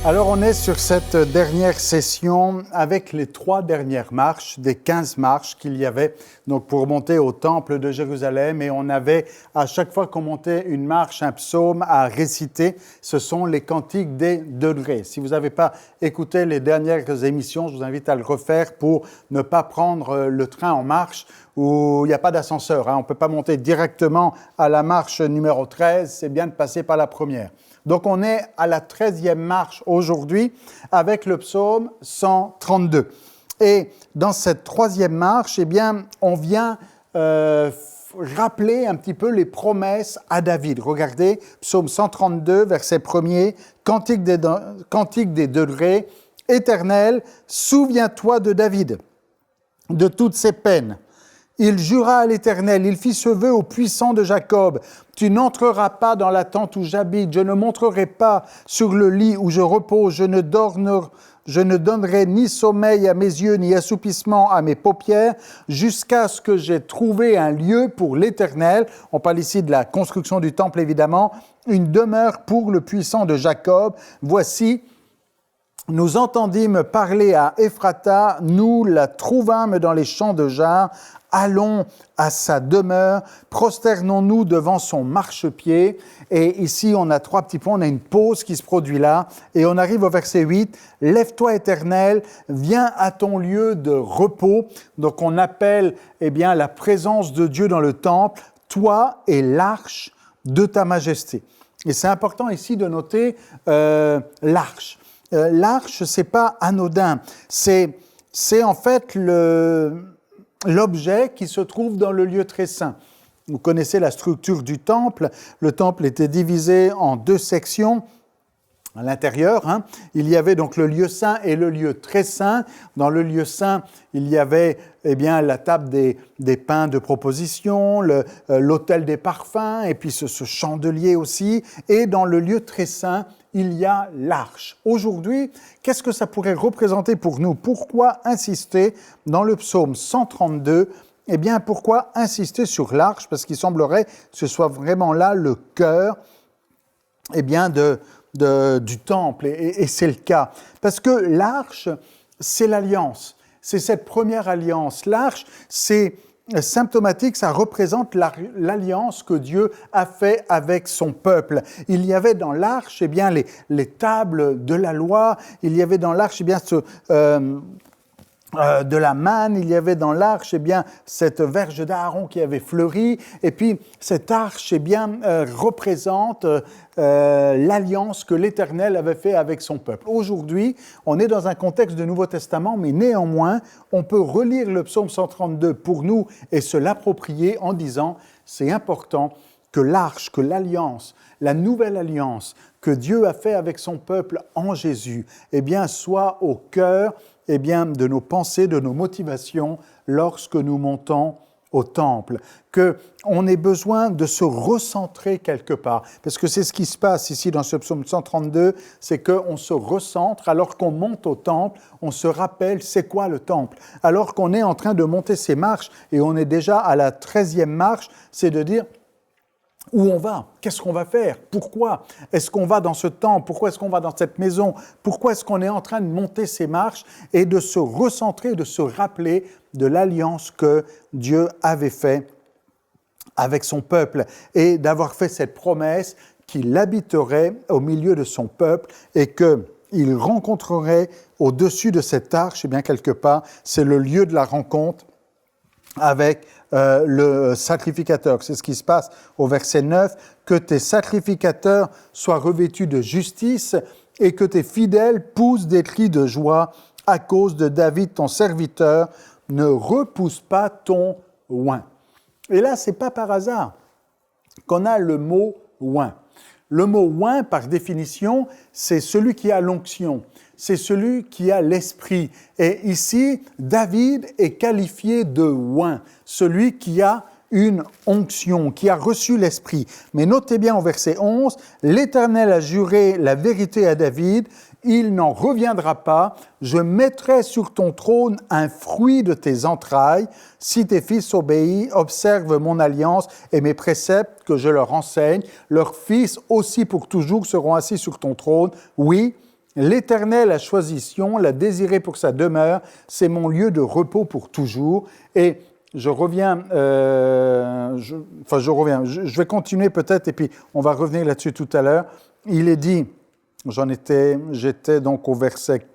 Alors on est sur cette dernière session avec les 3 dernières marches, des 15 marches qu'il y avait donc pour monter au temple de Jérusalem, et on avait à chaque fois qu'on montait une marche, un psaume à réciter. Ce sont les cantiques des degrés. Si vous n'avez pas écouté les dernières émissions, je vous invite à le refaire pour ne pas prendre le train en marche où il n'y a pas d'ascenseur. On ne peut pas monter directement à la marche numéro 13, c'est bien de passer par la première. Donc, on est à la 13e marche aujourd'hui avec le psaume 132. Et dans cette 3e marche, on vient rappeler un petit peu les promesses à David. Regardez, psaume 132, verset 1er, cantique des degrés, « Éternel, souviens-toi de David, de toutes ses peines. Il jura à l'Éternel, il fit ce vœu au puissant de Jacob. Tu n'entreras pas dans la tente où j'habite, je ne monterai pas sur le lit où je repose, je ne donnerai ni sommeil à mes yeux, ni assoupissement à mes paupières, jusqu'à ce que j'ai trouvé un lieu pour l'Éternel. On parle ici de la construction du temple, évidemment, une demeure pour le puissant de Jacob. Voici, nous entendîmes parler à Ephrata, nous la trouvâmes dans les champs de Jar. Allons à sa demeure, prosternons-nous devant son marchepied. Et ici, on a 3 petits points, on a une pause qui se produit là. Et on arrive au verset 8. « Lève-toi, Éternel, viens à ton lieu de repos. » Donc, on appelle la présence de Dieu dans le temple, « Toi et l'arche de ta majesté. » Et c'est important ici de noter l'arche. L'arche, c'est pas anodin. C'est en fait l'objet qui se trouve dans le lieu très saint. Vous connaissez la structure du temple. Le temple était divisé en 2 sections. À l'intérieur, il y avait donc le lieu saint et le lieu très saint. Dans le lieu saint, il y avait la table des pains de proposition, l'autel des parfums, et puis ce chandelier aussi. Et dans le lieu très saint, il y a l'arche. Aujourd'hui, qu'est-ce que ça pourrait représenter pour nous? Pourquoi insister dans le psaume 132? Pourquoi insister sur l'arche? Parce qu'il semblerait que ce soit vraiment là le cœur du temple, et c'est le cas. Parce que l'arche, c'est l'alliance. C'est cette première alliance. L'arche, c'est symptomatique, ça représente l'alliance que Dieu a fait avec son peuple. Il y avait dans l'arche les tables de la loi, il y avait dans l'arche de la manne, il y avait dans l'arche cette verge d'Aaron qui avait fleuri, et puis cette arche représente l'alliance que l'Éternel avait fait avec son peuple. Aujourd'hui, on est dans un contexte de Nouveau Testament, mais néanmoins, on peut relire le psaume 132 pour nous et se l'approprier en disant « c'est important que l'arche, que l'alliance, la nouvelle alliance que Dieu a fait avec son peuple en Jésus, soit au cœur de nos pensées, de nos motivations lorsque nous montons au temple, qu'on ait besoin de se recentrer quelque part. Parce que c'est ce qui se passe ici dans ce psaume 132, c'est qu'on se recentre, alors qu'on monte au temple, on se rappelle c'est quoi le temple. Alors qu'on est en train de monter ces marches, et on est déjà à la 13e marche, c'est de dire où on va, qu'est-ce qu'on va faire, pourquoi est-ce qu'on va dans ce temple, pourquoi est-ce qu'on va dans cette maison, pourquoi est-ce qu'on est en train de monter ces marches, et de se recentrer, de se rappeler de l'alliance que Dieu avait faite avec son peuple, et d'avoir fait cette promesse qu'il habiterait au milieu de son peuple, et qu'il rencontrerait au-dessus de cette arche, quelque part, c'est le lieu de la rencontre avec le sacrificateur. C'est ce qui se passe au verset 9, « Que tes sacrificateurs soient revêtus de justice et que tes fidèles poussent des cris de joie à cause de David, ton serviteur. Ne repousse pas ton oint. » Et là, ce n'est pas par hasard qu'on a le mot « oint ». Le mot « oint », par définition, c'est celui qui a l'onction. C'est celui qui a l'esprit. Et ici, David est qualifié de oint, celui qui a une onction, qui a reçu l'esprit. Mais notez bien au verset 11, « L'Éternel a juré la vérité à David, il n'en reviendra pas. Je mettrai sur ton trône un fruit de tes entrailles. Si tes fils observent mon alliance et mes préceptes que je leur enseigne, leurs fils aussi pour toujours seront assis sur ton trône. Oui, L'Éternel a choisi Sion, l'a désiré pour sa demeure, c'est mon lieu de repos pour toujours. Et je vais continuer peut-être, et puis on va revenir là-dessus tout à l'heure. Il est dit, j'étais donc au verset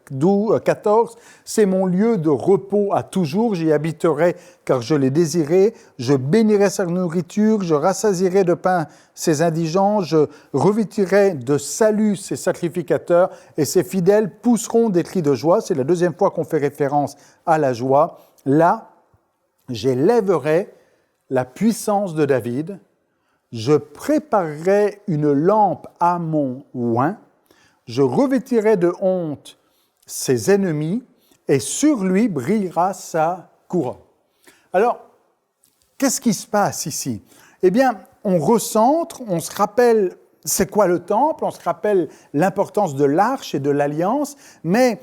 14, « C'est mon lieu de repos à toujours, j'y habiterai car je l'ai désiré, je bénirai sa nourriture, je rassasierai de pain ses indigents, je revêtirai de salut ses sacrificateurs, et ses fidèles pousseront des cris de joie. » C'est la deuxième fois qu'on fait référence à la joie. « Là, j'élèverai la puissance de David, je préparerai une lampe à mon oint, je revêtirai de honte ses ennemis, et sur lui brillera sa couronne. » Alors, qu'est-ce qui se passe ici? Eh bien, on recentre, on se rappelle c'est quoi le temple, on se rappelle l'importance de l'arche et de l'alliance, mais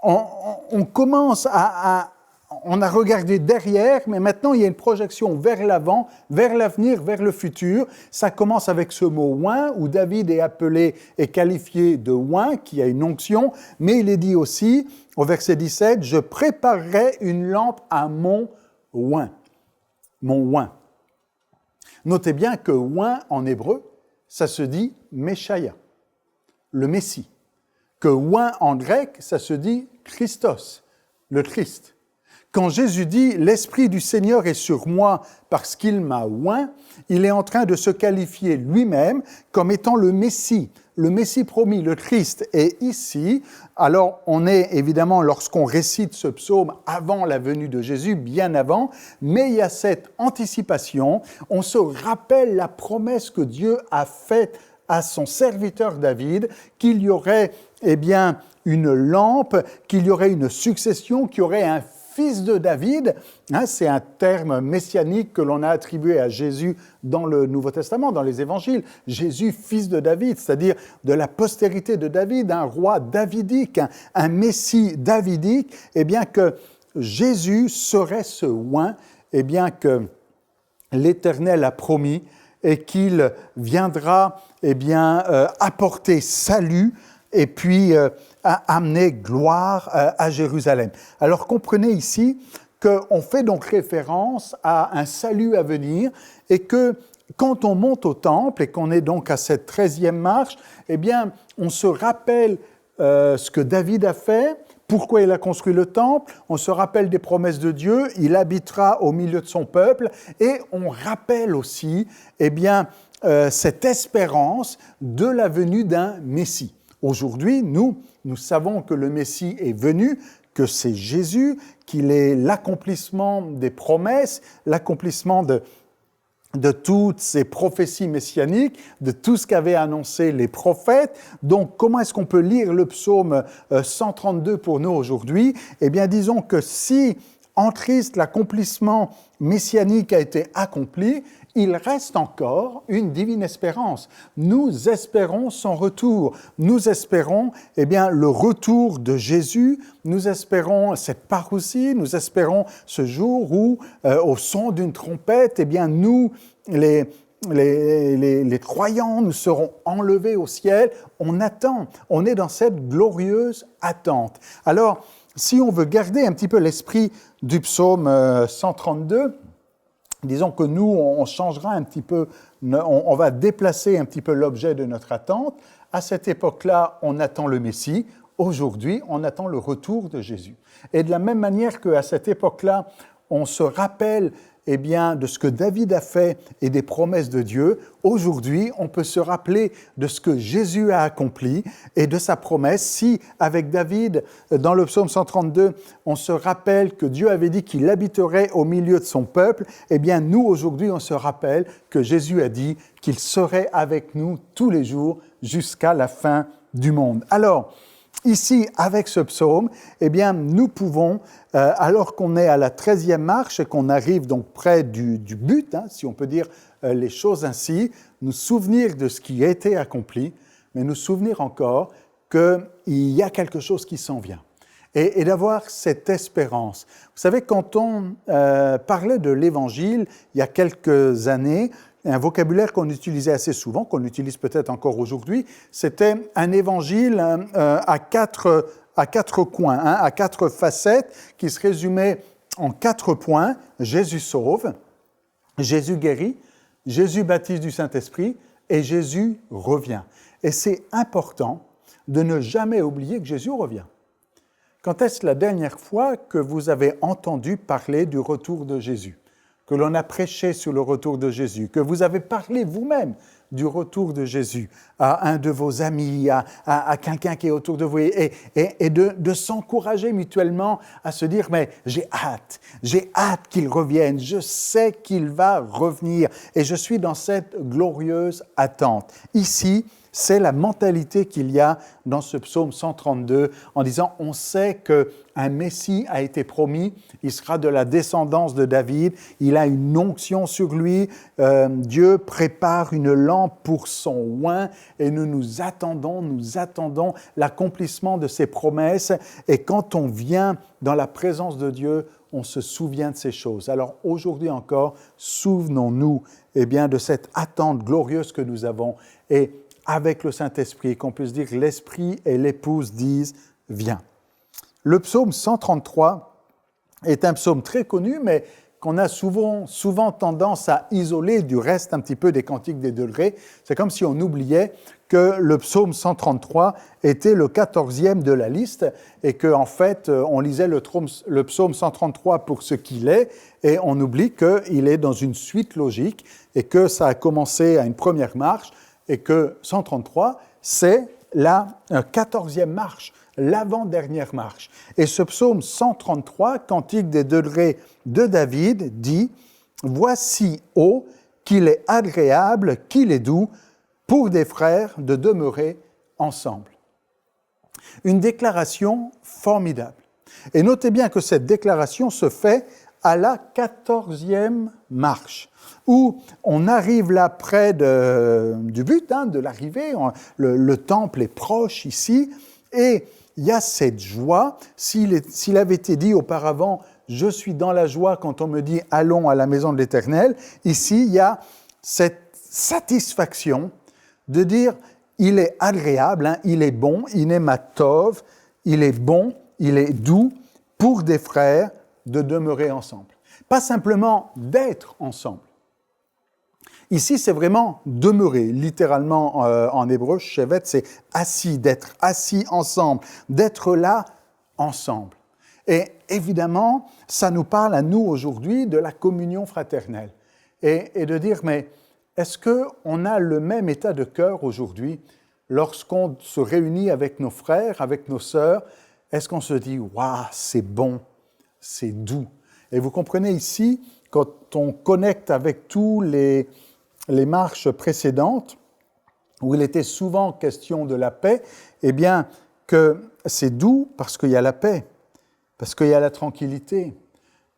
on commence on a regardé derrière, mais maintenant il y a une projection vers l'avant, vers l'avenir, vers le futur. Ça commence avec ce mot « oint », où David est appelé et qualifié de « oint », qui a une onction, mais il est dit aussi, au verset 17, « Je préparerai une lampe à mon oint ». Mon oint. Notez bien que « oint » en hébreu, ça se dit « Meshaïa », le Messie. Que « oint » en grec, ça se dit « Christos », le Christ. Quand Jésus dit « L'Esprit du Seigneur est sur moi parce qu'il m'a oint », il est en train de se qualifier lui-même comme étant le Messie promis, le Christ. Et ici, alors on est évidemment, lorsqu'on récite ce psaume avant la venue de Jésus, bien avant, mais il y a cette anticipation, on se rappelle la promesse que Dieu a faite à son serviteur David, qu'il y aurait une lampe, qu'il y aurait une succession, qu'il y aurait un fils de David, c'est un terme messianique que l'on a attribué à Jésus dans le Nouveau Testament, dans les évangiles. Jésus, fils de David, c'est-à-dire de la postérité de David, un roi davidique, un messie davidique, et bien que Jésus serait ce oint, et bien que l'Éternel a promis, et qu'il viendra apporter salut, et puis amener gloire à Jérusalem. Alors comprenez ici qu'on fait donc référence à un salut à venir et que quand on monte au temple et qu'on est donc à cette 13e marche, eh bien on se rappelle ce que David a fait, pourquoi il a construit le temple, on se rappelle des promesses de Dieu, il habitera au milieu de son peuple et on rappelle aussi cette espérance de la venue d'un Messie. Aujourd'hui, nous savons que le Messie est venu, que c'est Jésus, qu'il est l'accomplissement des promesses, l'accomplissement de toutes ces prophéties messianiques, de tout ce qu'avaient annoncé les prophètes. Donc, comment est-ce qu'on peut lire le psaume 132 pour nous aujourd'hui? Eh bien, disons que si en Christ l'accomplissement messianique a été accompli, il reste encore une divine espérance. Nous espérons son retour. Nous espérons le retour de Jésus. Nous espérons cette parousie. Nous espérons ce jour où, au son d'une trompette, nous, les croyants, nous serons enlevés au ciel. On attend. On est dans cette glorieuse attente. Alors, si on veut garder un petit peu l'esprit du psaume 132, disons que nous, on changera un petit peu, on va déplacer un petit peu l'objet de notre attente. À cette époque-là, on attend le Messie. Aujourd'hui, on attend le retour de Jésus. Et de la même manière qu'à cette époque-là, on se rappelle de ce que David a fait et des promesses de Dieu, aujourd'hui, on peut se rappeler de ce que Jésus a accompli et de sa promesse. Si, avec David, dans le psaume 132, on se rappelle que Dieu avait dit qu'il habiterait au milieu de son peuple, nous, aujourd'hui, on se rappelle que Jésus a dit qu'il serait avec nous tous les jours jusqu'à la fin du monde. Alors, ici, avec ce psaume, nous pouvons, alors qu'on est à la 13e marche et qu'on arrive donc près du but, si on peut dire les choses ainsi, nous souvenir de ce qui a été accompli, mais nous souvenir encore qu'il y a quelque chose qui s'en vient. Et d'avoir cette espérance. Vous savez, quand on parlait de l'Évangile, il y a quelques années, Et un vocabulaire qu'on utilisait assez souvent, qu'on utilise peut-être encore aujourd'hui, c'était un évangile à quatre coins, à quatre facettes, qui se résumait en 4 points. Jésus sauve, Jésus guérit, Jésus baptise du Saint-Esprit et Jésus revient. Et c'est important de ne jamais oublier que Jésus revient. Quand est-ce la dernière fois que vous avez entendu parler du retour de Jésus, que l'on a prêché sur le retour de Jésus, que vous avez parlé vous-même du retour de Jésus à un de vos amis, à quelqu'un qui est autour de vous, et de s'encourager mutuellement à se dire « mais j'ai hâte qu'il revienne, je sais qu'il va revenir, et je suis dans cette glorieuse attente ». Ici, c'est la mentalité qu'il y a dans ce psaume 132 en disant « on sait qu'un Messie a été promis, il sera de la descendance de David, il a une onction sur lui, Dieu prépare une lampe pour son oint et nous attendons l'accomplissement de ses promesses et quand on vient dans la présence de Dieu, on se souvient de ces choses. » Alors aujourd'hui encore, souvenons-nous de cette attente glorieuse que nous avons et avec le Saint-Esprit, qu'on puisse dire l'Esprit et l'épouse disent « viens ». Le psaume 133 est un psaume très connu, mais qu'on a souvent tendance à isoler du reste un petit peu des cantiques des degrés. C'est comme si on oubliait que le psaume 133 était le 14e de la liste et qu'en fait, on lisait le psaume 133 pour ce qu'il est et on oublie qu'il est dans une suite logique et que ça a commencé à une première marche et que 133, c'est la 14e marche, l'avant-dernière marche. Et ce psaume 133, cantique des degrés de David, dit « Voici, ô, qu'il est agréable, qu'il est doux, pour des frères de demeurer ensemble. » Une déclaration formidable. Et notez bien que cette déclaration se fait à la 14e marche, où on arrive là près du but, de l'arrivée, le temple est proche ici, et il y a cette joie. S'il avait été dit auparavant « je suis dans la joie quand on me dit « allons à la maison de l'Éternel », ici il y a cette satisfaction de dire « il est agréable, il est bon, il est matov, il est bon, il est doux pour des frères de demeurer ensemble ». Pas simplement d'être ensemble. Ici, c'est vraiment demeurer. Littéralement, en hébreu, shevet, c'est assis, d'être assis ensemble, d'être là ensemble. Et évidemment, ça nous parle à nous aujourd'hui de la communion fraternelle. Et de dire, mais est-ce qu'on a le même état de cœur aujourd'hui lorsqu'on se réunit avec nos frères, avec nos sœurs? Est-ce qu'on se dit, waouh, c'est bon, c'est doux? Et vous comprenez ici, quand on connecte avec tous les marches précédentes, où il était souvent question de la paix, eh bien, que c'est doux parce qu'il y a la paix, parce qu'il y a la tranquillité,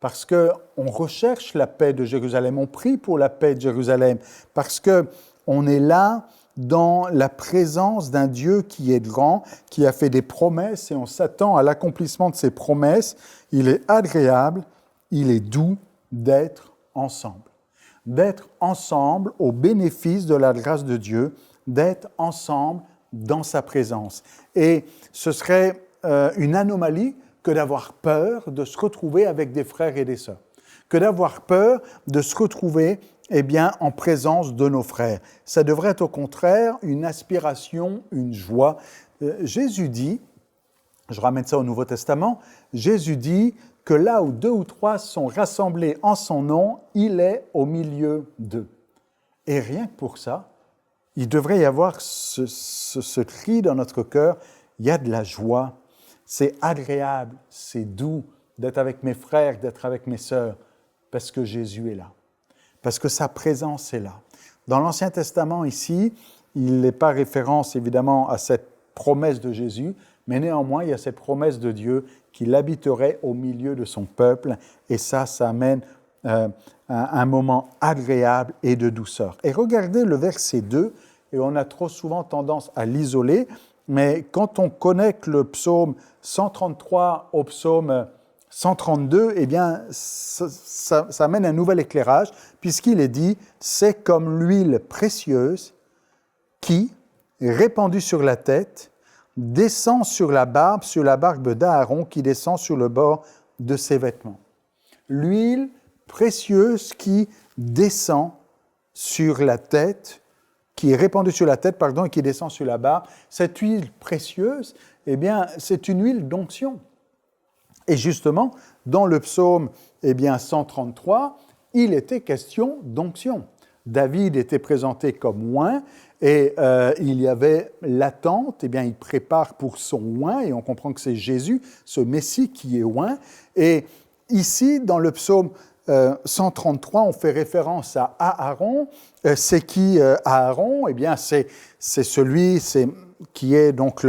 parce qu'on recherche la paix de Jérusalem, on prie pour la paix de Jérusalem, parce qu'on est là dans la présence d'un Dieu qui est grand, qui a fait des promesses et on s'attend à l'accomplissement de ces promesses. Il est agréable, il est doux d'être ensemble. D'être ensemble au bénéfice de la grâce de Dieu, d'être ensemble dans sa présence. Et ce serait une anomalie que d'avoir peur de se retrouver avec des frères et des sœurs, que d'avoir peur de se retrouver en présence de nos frères. Ça devrait être au contraire une aspiration, une joie. Jésus dit, je ramène ça au Nouveau Testament, Jésus dit que là où 2 ou 3 sont rassemblés en son nom, il est au milieu d'eux. Et rien que pour ça, il devrait y avoir ce cri dans notre cœur, il y a de la joie, c'est agréable, c'est doux d'être avec mes frères, d'être avec mes sœurs, parce que Jésus est là, parce que sa présence est là. Dans l'Ancien Testament ici, il n'est pas référence évidemment à cette promesse de Jésus, mais néanmoins il y a cette promesse de Dieu qu'il habiterait au milieu de son peuple, et ça amène un moment agréable et de douceur. Et regardez le verset 2, et on a trop souvent tendance à l'isoler, mais quand on connecte le psaume 133 au psaume 132, eh bien, ça amène un nouvel éclairage, puisqu'il est dit « C'est comme l'huile précieuse qui, répandue sur la tête, descend sur la barbe d'Aaron qui descend sur le bord de ses vêtements. » L'huile précieuse qui descend sur la tête, qui est répandue sur la tête, et qui descend sur la barbe. Cette huile précieuse, eh bien, c'est une huile d'onction. Et justement, dans le psaume 133, il était question d'onction. David était présenté comme oint, et il y avait l'attente, il prépare pour son oint, et on comprend que c'est Jésus, ce Messie qui est oint. Et ici, dans le psaume 133, on fait référence à Aaron. C'est qui Aaron ? C'est celui qui est donc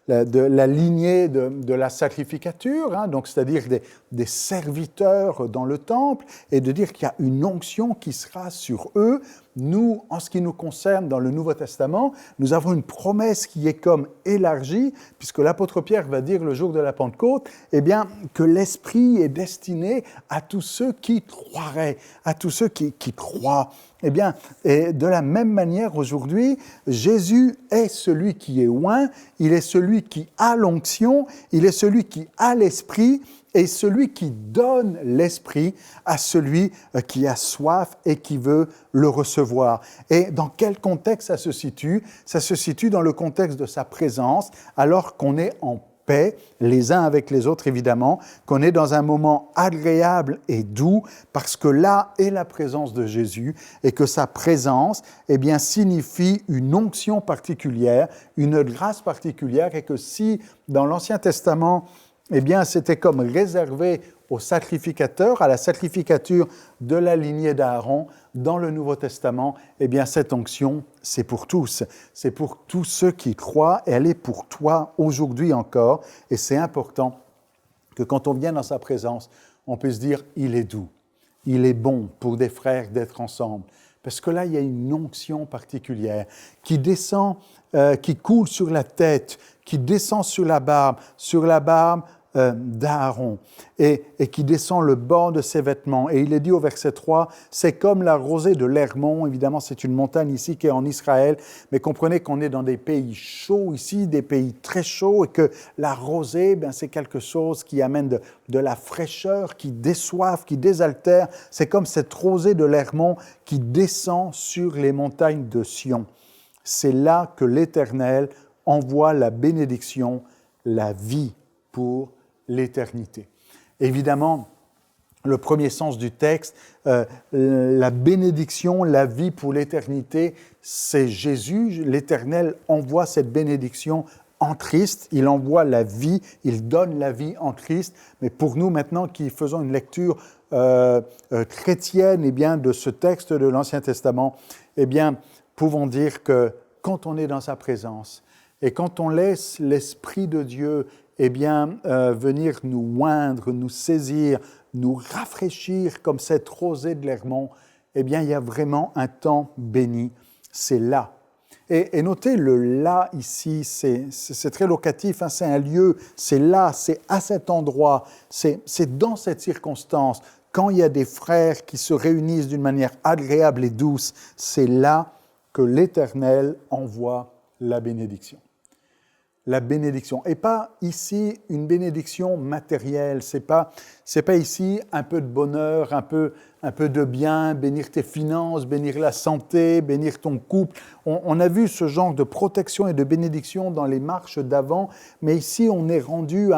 de la lignée de la sacrificature, donc c'est-à-dire des serviteurs dans le temple, et de dire qu'il y a une onction qui sera sur eux. Nous, en ce qui nous concerne dans le Nouveau Testament, nous avons une promesse qui est comme élargie, puisque l'apôtre Pierre va dire le jour de la Pentecôte, que l'Esprit est destiné à tous ceux qui croiraient, à tous ceux qui croient. Et de la même manière, aujourd'hui, Jésus est celui qui est oint, il est celui qui a l'onction, il est celui qui a l'Esprit, et celui qui donne l'Esprit à celui qui a soif et qui veut le recevoir. Et dans quel contexte ça se situe ? Ça se situe dans le contexte de sa présence, alors qu'on est en paix, les uns avec les autres évidemment, qu'on est dans un moment agréable et doux, parce que là est la présence de Jésus, et que sa présence signifie une onction particulière, une grâce particulière, et que si dans l'Ancien Testament, c'était comme réservé aux sacrificateurs, à la sacrificature de la lignée d'Aaron. Dans le Nouveau Testament, cette onction, c'est pour tous. C'est pour tous ceux qui croient, et elle est pour toi aujourd'hui encore. Et c'est important que quand on vient dans sa présence, on puisse dire « il est doux, il est bon pour des frères d'être ensemble ». Parce que là, il y a une onction particulière qui descend, qui coule sur la tête, qui descend sur la barbe d'Aaron, et qui descend le bord de ses vêtements. Et il est dit au verset 3, c'est comme la rosée de l'Hermon. Évidemment, c'est une montagne ici qui est en Israël, mais comprenez qu'on est dans des pays chauds ici, des pays très chauds, et que la rosée, c'est quelque chose qui amène de la fraîcheur, qui déçoive, qui désaltère. C'est comme cette rosée de l'Hermon qui descend sur les montagnes de Sion. C'est là que l'Éternel envoie la bénédiction, la vie pour l'éternité. Évidemment, le premier sens du texte, la bénédiction, la vie pour l'éternité, c'est Jésus. L'Éternel envoie cette bénédiction en Christ, il envoie la vie, il donne la vie en Christ. Mais pour nous maintenant qui faisons une lecture chrétienne de ce texte de l'Ancien Testament, pouvons dire que quand on est dans sa présence et quand on laisse l'Esprit de Dieu venir nous oindre, nous saisir, nous rafraîchir comme cette rosée de l'Hermon, il y a vraiment un temps béni. C'est là. Et notez le là ici, c'est très locatif, c'est un lieu, c'est là, c'est à cet endroit, c'est dans cette circonstance. Quand il y a des frères qui se réunissent d'une manière agréable et douce, c'est là que l'Éternel envoie la bénédiction. La bénédiction. Et pas ici une bénédiction matérielle. C'est pas ici un peu de bonheur, un peu de bien, bénir tes finances, bénir la santé, bénir ton couple. On a vu ce genre de protection et de bénédiction dans les marches d'avant, mais ici on est rendu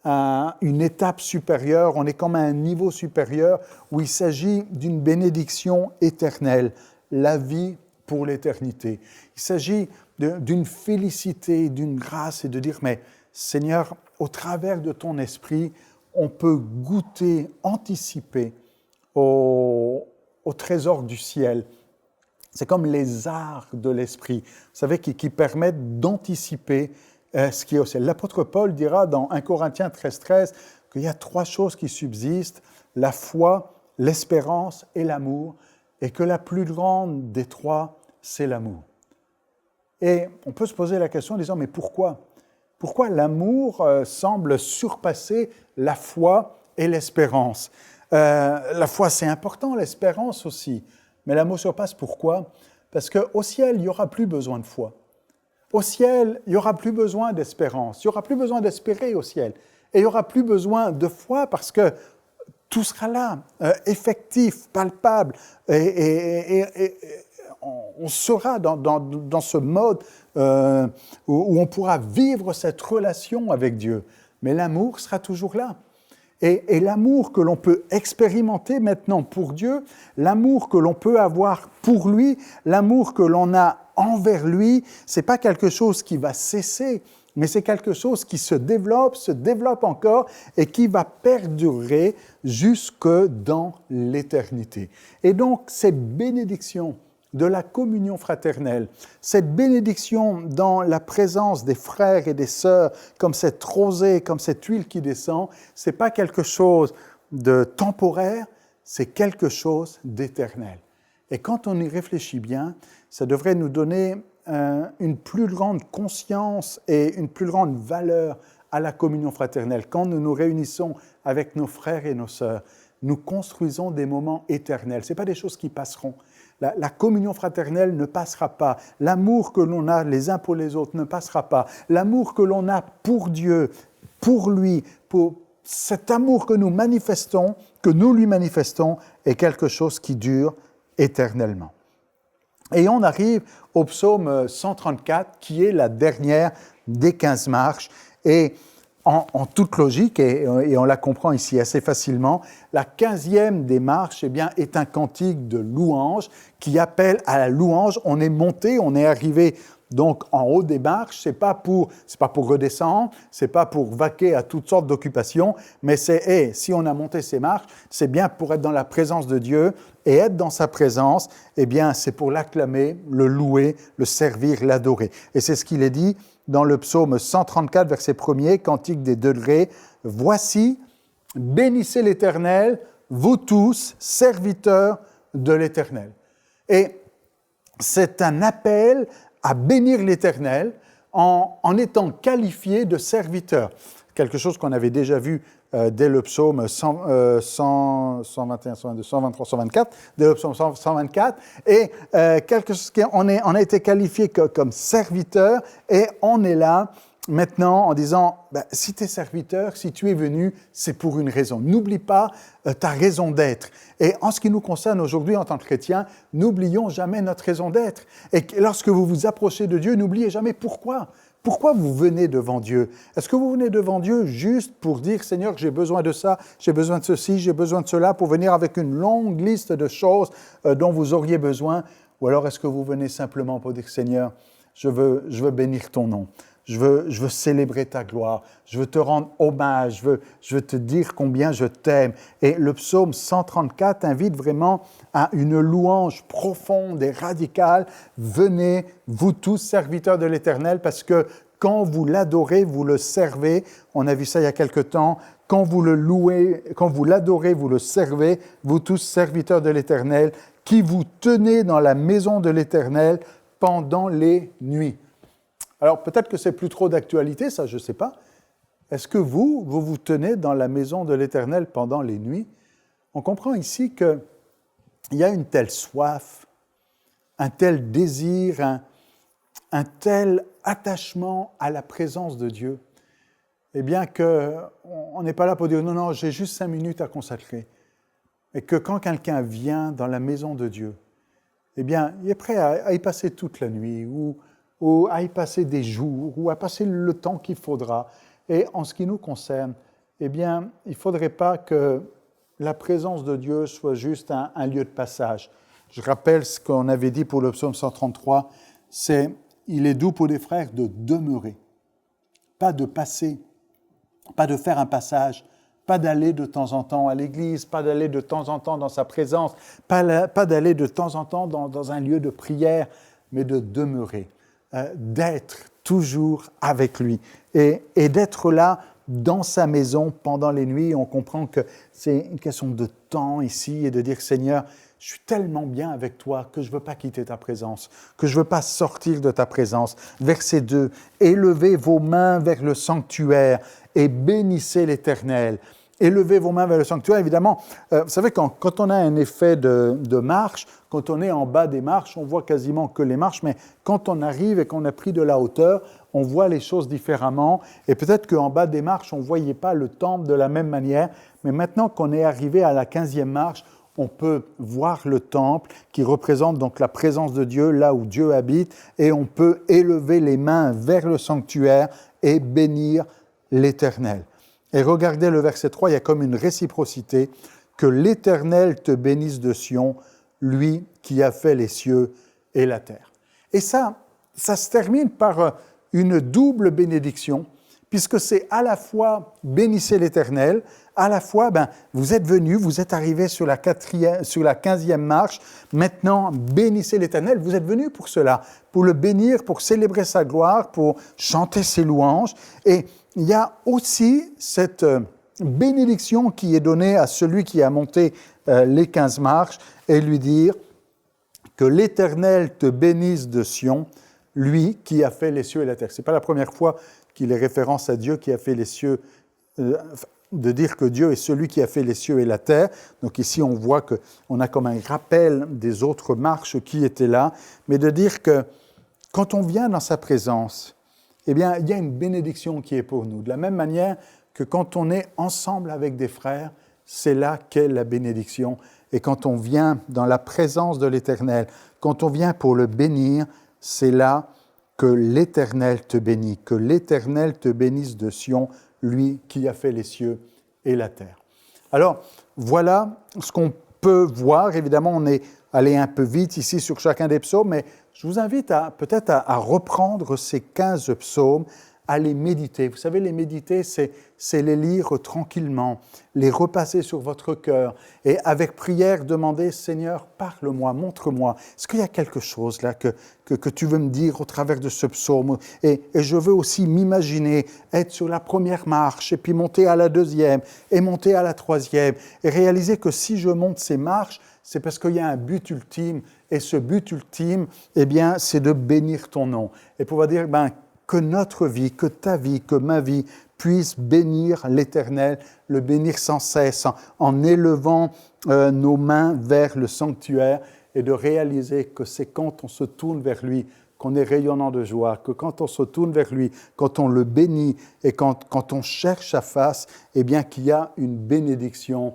à une étape supérieure, on est comme à un niveau supérieur où il s'agit d'une bénédiction éternelle, la vie pour l'éternité. Il s'agit d'une félicité, d'une grâce, et de dire, mais Seigneur, au travers de ton esprit, on peut goûter, anticiper au trésor du ciel. C'est comme les arts de l'esprit, vous savez, qui permettent d'anticiper ce qui est au ciel. L'apôtre Paul dira dans 1 Corinthiens 13 qu'il y a 3 choses qui subsistent, la foi, l'espérance et l'amour, et que la plus grande des 3, c'est l'amour. Et on peut se poser la question en disant, mais pourquoi ? Pourquoi l'amour semble surpasser la foi et l'espérance. La foi, c'est important, l'espérance aussi. Mais l'amour surpasse, pourquoi? Parce qu'au ciel, il n'y aura plus besoin de foi. Au ciel, il n'y aura plus besoin d'espérance. Il n'y aura plus besoin d'espérer au ciel. Et il n'y aura plus besoin de foi parce que tout sera là, effectif, palpable. Et on sera dans ce mode où on pourra vivre cette relation avec Dieu. Mais l'amour sera toujours là. Et l'amour que l'on peut expérimenter maintenant pour Dieu, l'amour que l'on peut avoir pour lui, l'amour que l'on a envers lui, ce n'est pas quelque chose qui va cesser, mais c'est quelque chose qui se développe encore et qui va perdurer jusque dans l'éternité. Et donc, cette bénédiction de la communion fraternelle, cette bénédiction dans la présence des frères et des sœurs, comme cette rosée, comme cette huile qui descend, ce n'est pas quelque chose de temporaire, c'est quelque chose d'éternel. Et quand on y réfléchit bien, ça devrait nous donner une plus grande conscience et une plus grande valeur à la communion fraternelle. Quand nous nous réunissons avec nos frères et nos sœurs, nous construisons des moments éternels. Ce n'est pas des choses qui passeront. La communion fraternelle ne passera pas. L'amour que l'on a les uns pour les autres ne passera pas. L'amour que l'on a pour Dieu, pour lui, pour cet amour que nous manifestons, que nous lui manifestons, est quelque chose qui dure éternellement. Et on arrive au psaume 134, qui est la dernière des 15 marches. Et en toute logique, et on la comprend ici assez facilement, la 15e des marches est un cantique de louange qui appelle à la louange. On est monté, on est arrivé donc en haut des marches, c'est pas pour redescendre, c'est pas pour vaquer à toutes sortes d'occupations, mais si on a monté ces marches, c'est bien pour être dans la présence de Dieu, et être dans sa présence, c'est pour l'acclamer, le louer, le servir, l'adorer. Et c'est ce qu'il est dit dans le psaume 134, verset 1er, cantique des degrés. « Voici, bénissez l'Éternel, vous tous, serviteurs de l'Éternel. » Et c'est un appel à bénir l'Éternel en étant qualifié de serviteur. Quelque chose qu'on avait déjà vu dès le psaume 121, 122, 123, 124, dès le psaume 124, et quelque chose on a été qualifié comme serviteur, et on est là maintenant en disant, si tu es serviteur, si tu es venu, c'est pour une raison. N'oublie pas ta raison d'être. Et en ce qui nous concerne aujourd'hui en tant que chrétiens, n'oublions jamais notre raison d'être. Et lorsque vous vous approchez de Dieu, n'oubliez jamais pourquoi. Pourquoi vous venez devant Dieu? Est-ce que vous venez devant Dieu juste pour dire « Seigneur, j'ai besoin de ça, j'ai besoin de ceci, j'ai besoin de cela », pour venir avec une longue liste de choses dont vous auriez besoin? Ou alors est-ce que vous venez simplement pour dire « Seigneur, je veux bénir ton nom, je veux célébrer ta gloire, je veux te rendre hommage, je veux te dire combien je t'aime ». Et le psaume 134 invite vraiment à une louange profonde et radicale. Venez, vous tous, serviteurs de l'Éternel, parce que quand vous l'adorez, vous le servez. On a vu ça il y a quelque temps. Quand vous le louez, quand vous l'adorez, vous le servez, vous tous, serviteurs de l'Éternel, qui vous tenez dans la maison de l'Éternel pendant les nuits. Alors, peut-être que c'est plus trop d'actualité, ça, je ne sais pas. Est-ce que vous tenez dans la maison de l'Éternel pendant les nuits? On comprend ici qu'il y a une telle soif, un tel désir, un tel attachement à la présence de Dieu, eh bien qu'on n'est pas là pour dire « Non, j'ai juste 5 minutes à consacrer ». Et que quand quelqu'un vient dans la maison de Dieu, eh bien, il est prêt à y passer toute la nuit, ou à y passer des jours, ou à passer le temps qu'il faudra. Et en ce qui nous concerne, eh bien, il ne faudrait pas que la présence de Dieu soit juste un lieu de passage. Je rappelle ce qu'on avait dit pour le psaume 133, c'est « Il est doux pour les frères de demeurer », pas de passer, pas de faire un passage, pas d'aller de temps en temps à l'église, pas d'aller de temps en temps dans sa présence, pas d'aller de temps en temps dans un lieu de prière, mais de demeurer, d'être toujours avec lui et d'être là dans sa maison pendant les nuits. On comprend que c'est une question de temps ici et de dire « Seigneur, je suis tellement bien avec toi que je ne veux pas quitter ta présence, que je ne veux pas sortir de ta présence. » Verset 2, « Élevez vos mains vers le sanctuaire et bénissez l'Éternel. élevez vos mains vers le sanctuaire. Évidemment, vous savez, quand on a un effet de marche, quand on est en bas des marches, on voit quasiment que les marches, mais quand on arrive et qu'on a pris de la hauteur, on voit les choses différemment. Et peut-être qu'en bas des marches, on ne voyait pas le temple de la même manière, mais maintenant qu'on est arrivé à la 15e marche, on peut voir le temple qui représente donc la présence de Dieu, là où Dieu habite, et on peut élever les mains vers le sanctuaire et bénir l'Éternel. Et regardez le verset 3, il y a comme une réciprocité, que l'Éternel te bénisse de Sion, lui qui a fait les cieux et la terre. Et ça se termine par une double bénédiction, puisque c'est à la fois bénissez l'Éternel, à la fois vous êtes venus, vous êtes arrivés sur la 15e marche, maintenant bénissez l'Éternel, vous êtes venus pour cela, pour le bénir, pour célébrer sa gloire, pour chanter ses louanges. Et il y a aussi cette bénédiction qui est donnée à celui qui a monté les 15 marches et lui dire que l'Éternel te bénisse de Sion, lui qui a fait les cieux et la terre. Ce n'est pas la première fois qu'il est référence à Dieu qui a fait les cieux, de dire que Dieu est celui qui a fait les cieux et la terre. Donc ici, on voit qu'on a comme un rappel des autres marches qui étaient là, mais de dire que quand on vient dans sa présence, eh bien, il y a une bénédiction qui est pour nous. De la même manière que quand on est ensemble avec des frères, c'est là qu'est la bénédiction. Et quand on vient dans la présence de l'Éternel, quand on vient pour le bénir, c'est là que l'Éternel te bénit, que l'Éternel te bénisse de Sion, lui qui a fait les cieux et la terre. Alors, voilà ce qu'on peut voir. Évidemment, on est allé un peu vite ici sur chacun des psaumes, mais je vous invite peut-être à reprendre ces 15 psaumes, à les méditer. Vous savez, les méditer, c'est les lire tranquillement, les repasser sur votre cœur et avec prière demander « Seigneur, parle-moi, montre-moi. Est-ce qu'il y a quelque chose là que tu veux me dire au travers de ce psaume ?» Et je veux aussi m'imaginer être sur la première marche et puis monter à la deuxième et monter à la troisième et réaliser que si je monte ces marches, c'est parce qu'il y a un but ultime et ce but ultime, eh bien, c'est de bénir ton nom. Et pouvoir dire, que notre vie, que ta vie, que ma vie puisse bénir l'Éternel, le bénir sans cesse, en élevant nos mains vers le sanctuaire et de réaliser que c'est quand on se tourne vers lui qu'on est rayonnant de joie, que quand on se tourne vers lui, quand on le bénit et quand on cherche sa face, eh bien qu'il y a une bénédiction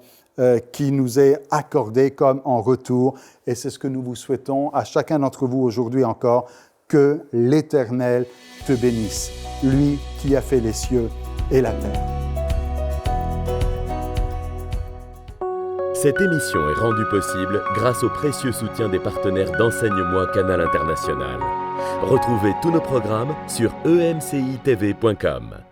qui nous est accordée comme en retour. Et c'est ce que nous vous souhaitons à chacun d'entre vous aujourd'hui encore, que l'Éternel te bénisse, lui qui a fait les cieux et la terre. Cette émission est rendue possible grâce au précieux soutien des partenaires d'Enseigne-moi Canal International. Retrouvez tous nos programmes sur emcitv.com.